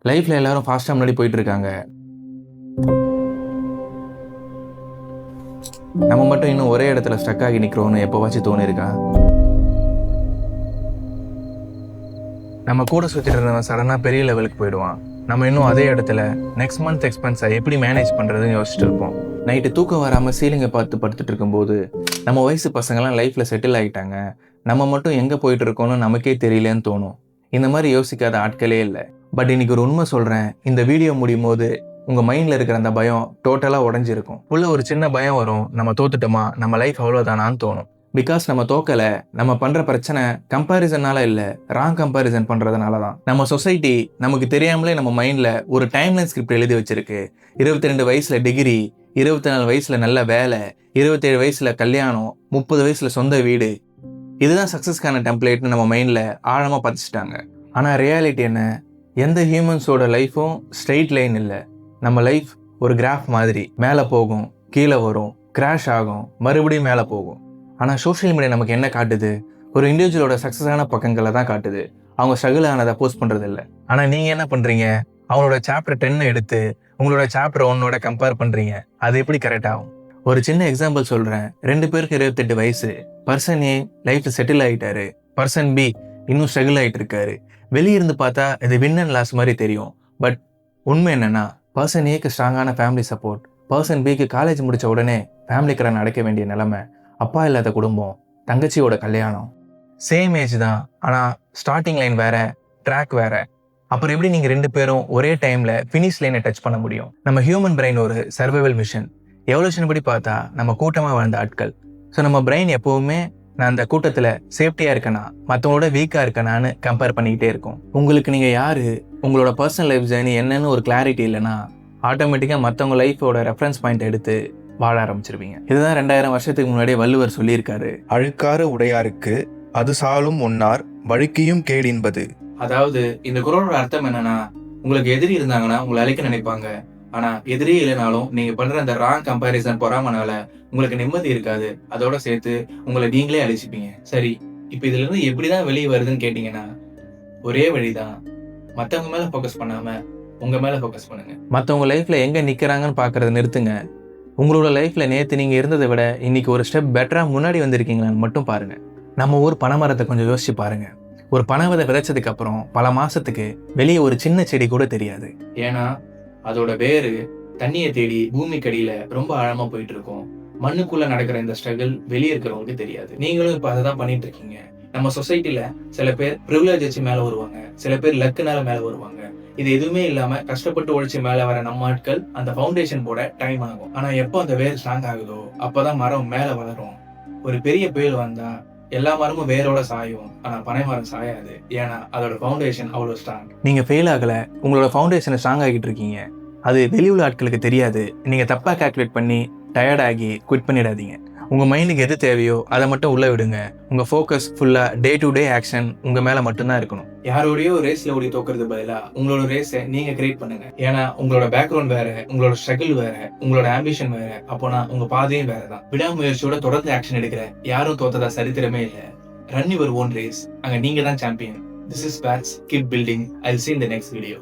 லைஃப்ல எல்லாரும் ஃபாஸ்டா முன்னாடி போயிட்டு இருக்காங்க. நம்ம மட்டும் இன்னும் ஒரே இடத்துல ஸ்டக் ஆகி நிக்கிறோம்னு எப்பவாச்சும் தோணிருக்கா? நம்ம கூட சுத்திட்டு இருந்தவன் சடனா பெரிய லெவலுக்கு போயிடுவான். நம்ம இன்னும் அதே இடத்துல நெக்ஸ்ட் மந்த் எக்ஸ்பென்ஸை எப்படி மேனேஜ் பண்றதுன்னு யோசிச்சுட்டு இருப்போம். நைட்டு தூக்கம் வராம சீலிங்கை பார்த்து படுத்துட்டு இருக்கும்போது நம்ம வயசு பசங்கள்லாம் லைஃப்ல செட்டில் ஆகிட்டாங்க, நம்ம மட்டும் எங்க போயிட்டு இருக்கோம்னு நமக்கே தெரியலன்னு தோணும். இந்த மாதிரி யோசிக்காத ஆட்களே இல்லை. பட் இன்னைக்கு ஒரு உண்மை சொல்றேன். இந்த வீடியோ முடியும் போது உங்க மைண்ட்ல இருக்கிற அந்த பயம் டோட்டலா உடஞ்சிருக்கும். உள்ள ஒரு சின்ன பயம் வரும், நம்ம தோத்துட்டோமா, நம்ம லைஃப் அவ்வளவுதானான்னு தோணும். பிகாஸ் நம்ம தோக்கல, நம்ம பண்ற பிரச்சனை கம்பாரிசனால இல்ல, ராங் கம்பாரிசன் பண்றதுனால தான். நம்ம சொசைட்டி நமக்கு தெரியாமலே நம்ம மைண்ட்ல ஒரு டைம்லைன் ஸ்கிரிப்ட் எழுதி வச்சிருக்கு. 22 வயசுல டிகிரி, 24 வயசுல நல்ல வேலை, 27 வயசுல கல்யாணம், 30 வயசுல சொந்த வீடு. இதுதான் சக்சஸ்க்கான டெம்ப்ளேட்னு நம்ம மைண்ட்ல ஆழமா பதிச்சுட்டாங்க. ஆனா ரியாலிட்டி என்ன? எந்த ஹியூமன்ஸோட லைஃபும் ஸ்ட்ரெயிட் லைன் இல்லை. நம்ம லைஃப் ஒரு கிராஃப் மாதிரி, மேலே போகும், கீழே வரும், கிராஷ் ஆகும், மறுபடியும் மேலே போகும். ஆனால் சோஷியல் மீடியா நமக்கு என்ன காட்டுது? ஒரு இண்டிவிஜுவலோட சக்ஸஸான பக்கங்களை தான் காட்டுது. அவங்க ஸ்ட்ரகிள் ஆனதை போஸ்ட் பண்ணுறது இல்லை. ஆனால் நீங்கள் என்ன பண்ணுறீங்க? அவங்களோட சாப்டர் 10 எடுத்து உங்களோட சாப்டர் 1 கம்பேர் பண்ணுறீங்க. அது எப்படி கரெக்ட் ஆகும்? ஒரு சின்ன எக்ஸாம்பிள் சொல்கிறேன். 2 பேருக்கு 28 வயசு. பர்சன் ஏ லைஃப்பில் செட்டில் ஆகிட்டாரு, பர்சன் பி இன்னும் ஸ்ட்ரகிள் ஆகிட்டு இருக்காரு. வெளியிருந்து பார்த்தா இது வின் அண்ட் லாஸ் மாதிரி தெரியும். பட் உண்மை என்னன்னா, பர்சன் ஏக்கு ஸ்ட்ராங்கான ஃபேமிலி சப்போர்ட், பர்சன் பிக்கு காலேஜ் முடித்த உடனே ஃபேமிலி கடன் அடைக்க வேண்டிய நிலைமை, அப்பா இல்லாத குடும்பம், தங்கச்சியோட கல்யாணம். சேம் ஏஜ் தான், ஆனால் ஸ்டார்டிங் லைன் வேற, ட்ராக் வேற. அப்புறம் எப்படி நீங்கள் 2 பேரும் ஒரே டைமில் ஃபினிஷ் லைனை டச் பண்ண முடியும்? நம்ம ஹியூமன் பிரெயின் ஒரு சர்வைவல் மிஷன். எவல்யூஷன் படி பார்த்தா நம்ம கூட்டமாக வாழ்ந்த ஆட்கள். ஸோ நம்ம பிரெயின் எப்போவுமே நான் அந்த கூட்டத்தில் சேஃப்டியாக இருக்கேனா, மற்றவங்களோட வீக்காக இருக்கேனான்னு கம்பேர் பண்ணிக்கிட்டே இருக்கும். உங்களுக்கு நீங்கள் யார், உங்களோட பர்சனல் லைஃப் ஜேர்னி என்னன்னு ஒரு கிளாரிட்டி இல்லைன்னா ஆட்டோமேட்டிக்காக மற்றவங்க லைஃபோட ரெஃபரன்ஸ் பாயிண்ட் எடுத்து வாழ ஆரம்பிச்சிருவீங்க. இதுதான் 2000 வருஷத்துக்கு முன்னாடியே வள்ளுவர் சொல்லியிருக்காரு. அழுக்காறு உடையாருக்கு அது சாலும் ஒன்னார் வழுக்கியும் கேடின்பது. அதாவது இந்த குறளோட அர்த்தம் என்னன்னா, உங்களுக்கு எதிரி இருந்தாங்கன்னா உங்களை அழிக்க நினைப்பாங்க. ஆனா எதிரியே இல்லைனாலும் நீங்க பண்ற அந்த ராங் கம்பேரிசன் பொறாமனால உங்களுக்கு நிம்மதி இருக்காது. அதோட சேர்த்து உங்களை நீங்களே அழிச்சுப்பீங்க. சரி, இப்ப இதுல இருந்து எப்படிதான் வெளியே வருதுன்னு கேட்டீங்கன்னா, ஒரே வழிதான். மத்தவங்க மேல ஃபோக்கஸ் பண்ணாம உங்க மேல ஃபோக்கஸ் பண்ணுங்க. மத்தவங்க லைஃப்ல எங்க நிக்கிறாங்கன்னு பாக்குறத நிறுத்துங்க. உங்களோட லைஃப்ல நேத்து நீங்க இருந்ததை விட இன்னைக்கு ஒரு ஸ்டெப் பெட்டரா முன்னாடி வந்திருக்கீங்களான்னு மட்டும் பாருங்க. நம்ம ஊர் பனைமரத்தை கொஞ்சம் யோசிச்சு பாருங்க. ஒரு பனை விதை விதைச்சதுக்கு அப்புறம் பல மாசத்துக்கு வெளியே ஒரு சின்ன செடி கூட தெரியாது. ஏன்னா அதோட வேறு தண்ணியை தேடி பூமிக்கடியில ரொம்ப ஆழமா போயிட்டு இருக்கும். மண்ணுக்குள்ள நடக்கிற இந்த ஸ்ட்ரகிள் வெளியே இருக்கிறவங்களுக்கு தெரியாது. நீங்களும் இப்ப அதை தான் பண்ணிட்டு இருக்கீங்க. நம்ம சொசைட்டில சில பேர் ப்ரிவிலேஜ் வச்சு மேல வருவாங்க, சில பேர் லக்குனால மேல வருவாங்க. இது எதுவுமே இல்லாம கஷ்டப்பட்டு ஒழிச்சு மேல வர நம்ம ஆட்கள் அந்த ஃபவுண்டேஷன் போட டைம் ஆகும். ஆனா எப்போ அந்த வேர் ஸ்ட்ராங் ஆகுதோ அப்பதான் மரம் மேல வளரும். ஒரு பெரிய புயல் வந்தா எல்லா மரமும் வேரோட சாயும், ஆனா பனை மரம் சாயாது. ஏன்னா அதோட ஃபவுண்டேஷன் அவ்வளவு ஸ்ட்ராங். நீங்க ஃபெயில் ஆகல, உங்களோட ஃபவுண்டேஷன் ஸ்ட்ராங் ஆகிட்டு இருக்கீங்க. அது வெளியுள்ள ஆட்களுக்கு தெரியாது. நீங்க தப்பா கால்குலேட் பண்ணி டயர்ட் ஆகி குவிட் பண்ணிடாதீங்க. உங்க மைண்டுக்கு எது தேவையோ அதை மட்டும் உள்ள விடுங்க. உங்க ஃபோக்கஸ் ஃபுல்லா டே டு டே ஆக்ஷன் உங்க மேல மட்டும்தான் இருக்கணும். யாரோடய ரேஸ்ல ஓடி தோக்குறது பதிலா உங்களோட ரேஸை நீங்க கிரியேட் பண்ணுங்க. ஏன்னா உங்களோட பேக்ரவுண்ட் வேற, உங்களோட ஸ்ட்ரகிள் வேற, உங்களோட ஆம்பிஷன் வேற. அப்போனா உங்க பாதையும் வேறதான். விடாமுயற்சியோட தொடர்ந்து ஆக்ஷன் எடுக்கிற யாரும் தோத்ததா சரித்திரமே இல்லை. Run your own race. அங்க நீங்க தான் champion. This is Bats. Keep building. I'll see you in the next video.